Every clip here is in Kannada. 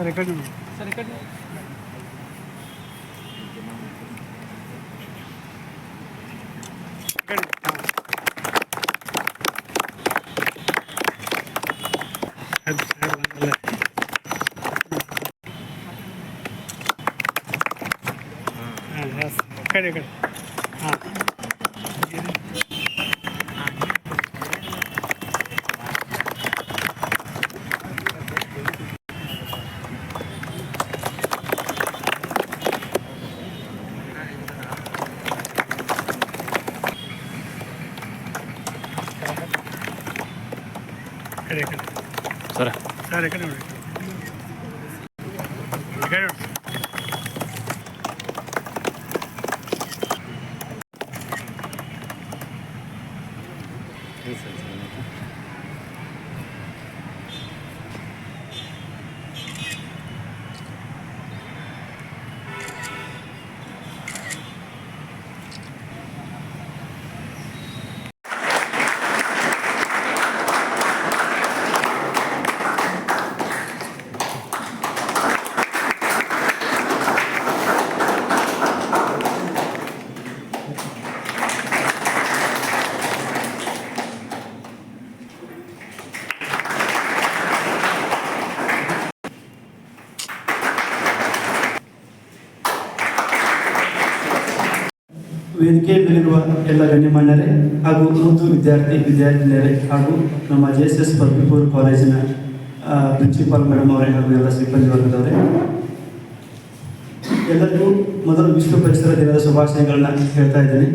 ಸರ್ ಈ ಕಡೆ ನೋಡಿ ಸರ್ ಈ ಕಡೆ ಕಡೆ ಕಡೆ ಹಾಂ ಕಡೆ ಕಡೆ ಸರ್ ಸರ್ ಕಡೆ ನೋಡಿ ಕಡೆ ನೋಡಿ ವೇದಿಕೆ ಮೇಲಿರುವ ಎಲ್ಲ ಗಣ್ಯಮಾನ್ಯರೇ ಹಾಗೂ ಮುದ್ದು ವಿದ್ಯಾರ್ಥಿನಿಯರೇ ಹಾಗೂ ನಮ್ಮ JSS ಪದವಿಪೂರ್ವ ಕಾಲೇಜಿನ ಪ್ರಿನ್ಸಿಪಾಲ್ ಮೇಡಮ್ ಅವರೇ ಹಾಗೂ ಎಲ್ಲ ಸಿಬ್ಬಂದಿ ವರ್ಗದವರೇ, ಎಲ್ಲರಿಗೂ ಮೊದಲು ವಿಶ್ವ ಪರಿಸರ ದಿನದ ಶುಭಾಶಯಗಳನ್ನ ಹೇಳ್ತಾ ಇದ್ದೀನಿ.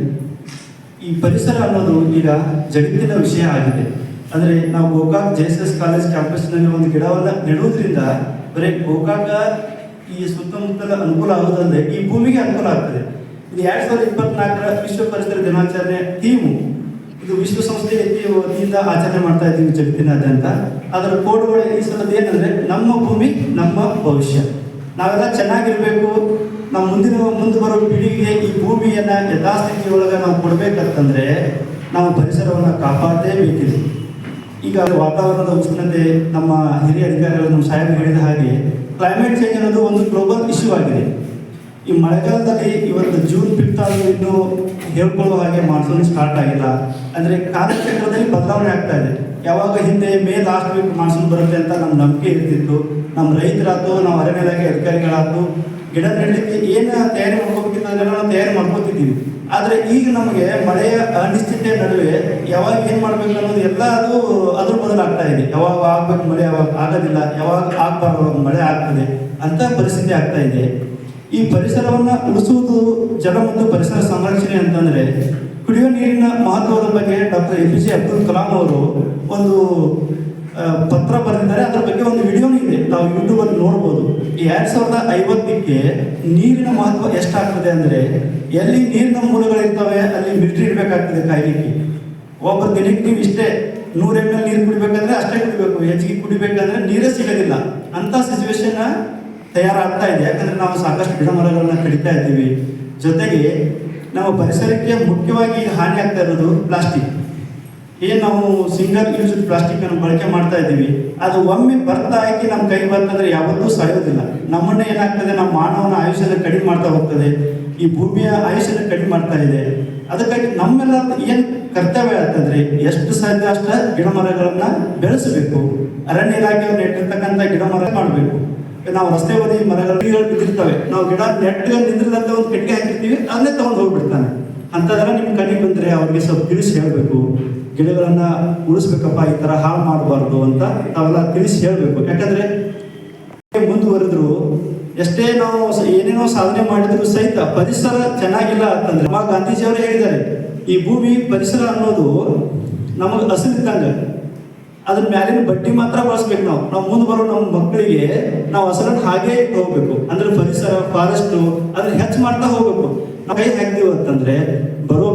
ಈ ಪರಿಸರ ಅನ್ನೋದು ಈಗ ಜಗತ್ತಿನ ವಿಷಯ ಆಗಿದೆ. ಅಂದರೆ ನಾವು ಗೋಕಾಕ್ JSS ಕಾಲೇಜ್ ಕ್ಯಾಂಪಸ್ನಲ್ಲಿ ಒಂದು ಗಿಡವನ್ನು ನೆಡುವುದರಿಂದ ಬರೀ ಗೋಕಾಕ ಈ ಸುತ್ತಮುತ್ತಲ ಅನುಕೂಲ ಆಗೋದಲ್ಲದೆ ಈ ಭೂಮಿಗೆ ಅನುಕೂಲ ಆಗ್ತದೆ. ಇದು 2024ರ ವಿಶ್ವ ಪರಿಸರ ದಿನಾಚರಣೆ ಥೀಮು. ಇದು ವಿಶ್ವಸಂಸ್ಥೆ ವತಿಯಿಂದ ಆಚರಣೆ ಮಾಡ್ತಾ ಇದ್ದೀವಿ ಜಗತ್ತಿನಾದ್ಯಂತ. ಅದರ ಕೋಡ್ಗಳು ಈ ಸಲದ ಏನಂದ್ರೆ ನಮ್ಮ ಭೂಮಿ ನಮ್ಮ ಭವಿಷ್ಯ. ನಾವೆಲ್ಲ ಚೆನ್ನಾಗಿರ್ಬೇಕು, ನಮ್ಮ ಮುಂದೆ ಬರೋ ಪೀಳಿಗೆಗೆ ಈ ಭೂಮಿಯನ್ನ ಯಥಾಸ್ಥಿತಿಯೊಳಗೆ ನಾವು ಕೊಡ್ಬೇಕಂತಂದ್ರೆ ನಾವು ಪರಿಸರವನ್ನು ಕಾಪಾಡಲೇಬೇಕಿದೆ. ಈಗ ವಾತಾವರಣದ ಉಷ್ಣತೆ, ನಮ್ಮ ಹಿರಿಯ ಅಧಿಕಾರಿಗಳು ನಮ್ಮ ಸಾಹೇಬ್ ಹೇಳಿದ ಹಾಗೆ ಕ್ಲೈಮೇಟ್ ಚೇಂಜ್ ಅನ್ನೋದು ಒಂದು ಗ್ಲೋಬಲ್ ಇಶ್ಯೂ ಆಗಿದೆ. ಈ ಮಳೆಗಾಲದಲ್ಲಿ ಇವತ್ತು ಜೂನ್ 5 ಆದರೂ ಇನ್ನೂ ಹೇಳ್ಕೊಳ್ಳುವ ಹಾಗೆ ಮಾನ್ಸೂನ್ ಸ್ಟಾರ್ಟ್ ಆಗಿಲ್ಲ. ಅಂದರೆ ಕಾಲಚಕ್ರದಲ್ಲಿ ಬದಲಾವಣೆ ಆಗ್ತಾ ಇದೆ. ಯಾವಾಗ ಹಿಂದೆ ಮೇ ಲಾಸ್ಟ್ ವೀಕ್ ಮಾನ್ಸೂನ್ ಬರುತ್ತೆ ಅಂತ ನಮ್ಮ ನಂಬಿಕೆ ಇರ್ತಿತ್ತು. ನಮ್ಮ ರೈತರಾಯ್ತು, ನಾವು ಅರಣ್ಯ ಇಲಾಖೆ ಅಧಿಕಾರಿಗಳಾಯ್ತು, ಗಿಡ ನೆಡಲಿಕ್ಕೆ ಏನು ತಯಾರಿ ಮಾಡ್ಕೋಬೇಕಿತ್ತು ಅದನ್ನೆಲ್ಲ ನಾವು ತಯಾರಿ ಮಾಡ್ಕೋತಿದ್ದೀವಿ. ಆದರೆ ಈಗ ನಮಗೆ ಮಳೆಯ ಅನಿಶ್ಚಿತೆ ನಡುವೆ ಯಾವಾಗ ಏನು ಮಾಡಬೇಕು ಅನ್ನೋದು ಎಲ್ಲ ಅದ್ರ ಬದಲಾಗ್ತಾ ಇದೆ. ಯಾವಾಗ ಆಗ್ಬೇಕು ಮಳೆ, ಯಾವಾಗ ಆಗೋದಿಲ್ಲ, ಯಾವಾಗ ಆಗ್ಬಾರ್ದು ಮಳೆ ಆಗ್ತದೆ ಅಂತ ಪರಿಸ್ಥಿತಿ ಆಗ್ತಾ ಇದೆ. ಈ ಪರಿಸರವನ್ನು ಉಳಿಸುವುದು ಜಲ ಮತ್ತು ಪರಿಸರ ಸಂರಕ್ಷಣೆ ಅಂತಂದರೆ ಕುಡಿಯುವ ನೀರಿನ ಮಹತ್ವದ ಬಗ್ಗೆ ಡಾಕ್ಟರ್ APJ ಅಬ್ದುಲ್ ಕಲಾಂ ಅವರು ಒಂದು ಪತ್ರ ಬರೆದಿದ್ದಾರೆ. ಅದರ ಬಗ್ಗೆ ಒಂದು ವಿಡಿಯೋನೂ ಇದೆ, ನಾವು ಯೂಟ್ಯೂಬಲ್ಲಿ ನೋಡ್ಬೋದು. ಈ 2050ಕ್ಕೆ ನೀರಿನ ಮಹತ್ವ ಎಷ್ಟಾಗ್ತದೆ ಅಂದರೆ, ಎಲ್ಲಿ ನೀರಿನ ಮೂಲಗಳಿರ್ತವೆ ಅಲ್ಲಿ ಮಿಲಿಟರಿ ಇಡಬೇಕಾಗ್ತದೆ ಕಾಯ್ಲಿಕ್ಕೆ. ಒಬ್ಬರು ದಿನಕ್ಕೆ ನೀವು ಇಷ್ಟೇ 100 ml ನೀರು ಕುಡಿಬೇಕಂದ್ರೆ ಅಷ್ಟೇ ಕುಡಿಬೇಕು, ಹೆಚ್ಚಿಗೆ ಕುಡಿಬೇಕಂದ್ರೆ ನೀರೇ ಸಿಗೋದಿಲ್ಲ. ಅಂಥ ಸಿಚುವೇಶನ್ ತಯಾರಾಗ್ತಾ ಇದೆ. ಯಾಕಂದರೆ ನಾವು ಸಾಕಷ್ಟು ಗಿಡ ಮರಗಳನ್ನ ಕಡಿತಾ ಇದ್ದೀವಿ. ಜೊತೆಗೆ ನಾವು ಪರಿಸರಕ್ಕೆ ಮುಖ್ಯವಾಗಿ ಹಾನಿ ಆಗ್ತಾ ಇರೋದು ಪ್ಲಾಸ್ಟಿಕ್. ಏನು ನಾವು ಸಿಂಗಲ್ ಯೂಸ್ ಪ್ಲಾಸ್ಟಿಕ್ ಅನ್ನು ಬಳಕೆ ಮಾಡ್ತಾ ಇದ್ದೀವಿ, ಅದು ಒಮ್ಮೆ ಬರ್ತಾ ಹಾಕಿ ನಮ್ಮ ಕೈ ಬರ್ತಂದ್ರೆ ಯಾವತ್ತೂ ಸಾಯೋದಿಲ್ಲ. ನಮ್ಮನ್ನ ಏನಾಗ್ತದೆ, ನಮ್ಮ ಮಾನವನ ಆಯುಷ್ಯನ ಕಡಿಮೆ ಮಾಡ್ತಾ ಹೋಗ್ತದೆ, ಈ ಭೂಮಿಯ ಆಯುಷ್ಯನ ಕಡಿಮೆ ಮಾಡ್ತಾ ಇದೆ. ಅದಕ್ಕಾಗಿ ನಮ್ಮೆಲ್ಲ ಏನು ಕರ್ತವ್ಯ ಅಂತಂದ್ರೆ ಎಷ್ಟು ಸಾಧ್ಯ ಅಷ್ಟ ಗಿಡ ಮರಗಳನ್ನ ಬೆಳೆಸಬೇಕು. ಅರಣ್ಯ ಇಲಾಖೆಯವರು ನೆಟ್ಟಿರ್ತಕ್ಕಂಥ ಗಿಡ ಮರ ಮಾಡಬೇಕು. ನಾವು ರಸ್ತೆ ಬದಿ ಮರಗಳು ಬಿದ್ದಿರ್ತವೆ, ನಾವು ಗಿಡ ನೆಟ್ಟಿಗೆ ನಿಂದ್ರದಂತ ಒಂದು ಕಟ್ಟಿಗೆ ಹಾಕಿರ್ತೀವಿ, ಅದನ್ನೇ ತಗೊಂಡು ಹೋಗ್ಬಿಡ್ತಾನೆ. ಅಂಥದ್ದೆಲ್ಲ ನಿಮ್ಮ ಕಣ್ಣಿಗೆ ಬಂದರೆ ಅವ್ರಿಗೆ ಸ್ವಲ್ಪ ತಿಳಿಸಿ ಹೇಳಬೇಕು, ಗಿಡಗಳನ್ನ ಉಳಿಸ್ಬೇಕಪ್ಪ, ಈ ಥರ ಹಾಳು ಮಾಡಬಾರ್ದು ಅಂತ ತಾವೆಲ್ಲ ತಿಳಿಸಿ ಹೇಳಬೇಕು. ಯಾಕಂದ್ರೆ ಮುಂದುವರೆದ್ರು ಎಷ್ಟೇ ನಾವು ಏನೇನೋ ಸಾಧನೆ ಮಾಡಿದ್ರು ಸಹಿತ ಪರಿಸರ ಚೆನ್ನಾಗಿಲ್ಲ ಅಂತಂದ್ರೆ, ಗಾಂಧೀಜಿಯವರು ಹೇಳಿದ್ದಾರೆ, ಈ ಭೂಮಿ ಪರಿಸರ ಅನ್ನೋದು ನಮಗೆ ಹಸಿರಿದ್ದಂಗೆ, ಅದ್ರ ಮ್ಯಾಲಿನ ಬಡ್ಡಿ ಮಾತ್ರ ಬಳಸ್ಬೇಕು. ನಾವು ಮುಂದೆ ಬರೋ ನಮ್ಮ ಮಕ್ಕಳಿಗೆ ನಾವು ಹಸರನ್ನು ಹಾಗೆ ಹೋಗ್ಬೇಕು. ಅಂದ್ರೆ ಪರಿಸರ ಫಾರೆಸ್ಟು ಅದನ್ನ ಹೆಚ್ಚು ಮಾಡ್ತಾ ಹೋಗ್ಬೇಕು. ನಾವು ಕೈ ಹಾಕ್ತೀವಿ ಅಂತಂದ್ರೆ ಬರೋ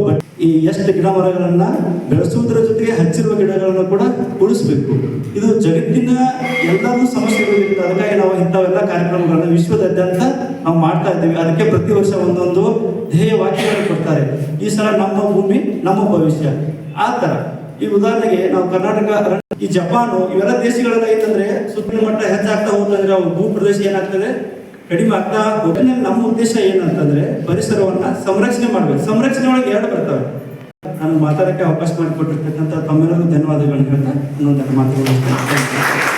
ಈ ಎಷ್ಟು ಗಿಡ ಮರಗಳನ್ನ ಬೆಳೆಸುವುದರ ಜೊತೆಗೆ ಹಚ್ಚಿರುವ ಗಿಡಗಳನ್ನು ಕೂಡ ಉಳಿಸ್ಬೇಕು. ಇದು ಜಗತ್ತಿನ ಎಲ್ಲರೂ ಸಮಸ್ಯೆಗಳಿರುತ್ತೆ. ಅದಕ್ಕಾಗಿ ನಾವು ಇಂಥವೆಲ್ಲ ಕಾರ್ಯಕ್ರಮಗಳನ್ನ ವಿಶ್ವದಾದ್ಯಂತ ನಾವು ಮಾಡ್ತಾ ಇದ್ದೀವಿ. ಅದಕ್ಕೆ ಪ್ರತಿ ವರ್ಷ ಒಂದೊಂದು ಧ್ಯೇಯ ವಾಕ್ಯಗಳನ್ನು ಕೊಡ್ತಾರೆ. ಈ ಸಲ ನಮ್ಮ ಭೂಮಿ ನಮ್ಮ ಭವಿಷ್ಯ. ಆ ಥರ ಈ ಉದಾಹರಣೆಗೆ ನಾವು ಕರ್ನಾಟಕ ಈ ಜಪಾನು ಇವೆಲ್ಲ ದೇಶಗಳೆಲ್ಲ ಐತಂದ್ರೆ ಸುತ್ತಲಿನ ಮಟ್ಟ ಹೆಚ್ಚಾಗ್ತಾ ಹೋಗ್ತಂದ್ರೆ ಅವು ಭೂ ಪ್ರದೇಶ ಏನಾಗ್ತದೆ ಕಡಿಮೆ ಆಗ್ತಾ ಹೋಗ್ತದೆ. ನಮ್ಮ ಉದ್ದೇಶ ಏನಂತಂದ್ರೆ ಪರಿಸರವನ್ನ ಸಂರಕ್ಷಣೆ ಮಾಡ್ಬೇಕು. ಸಂರಕ್ಷಣೆ ಒಳಗೆ ಎರಡು ಬರ್ತವೆ. ನಾನು ಮಾತಾಡಕ್ಕೆ ಅವಕಾಶ ಮಾಡಿಕೊಟ್ಟಿರ್ತಕ್ಕಂಥ ತಮ್ಮೆಲ್ಲರಿಗೂ ಧನ್ಯವಾದಗಳನ್ನು ಹೇಳ್ತಾ ಇನ್ನೊಂದು ಮಾತುಗಳು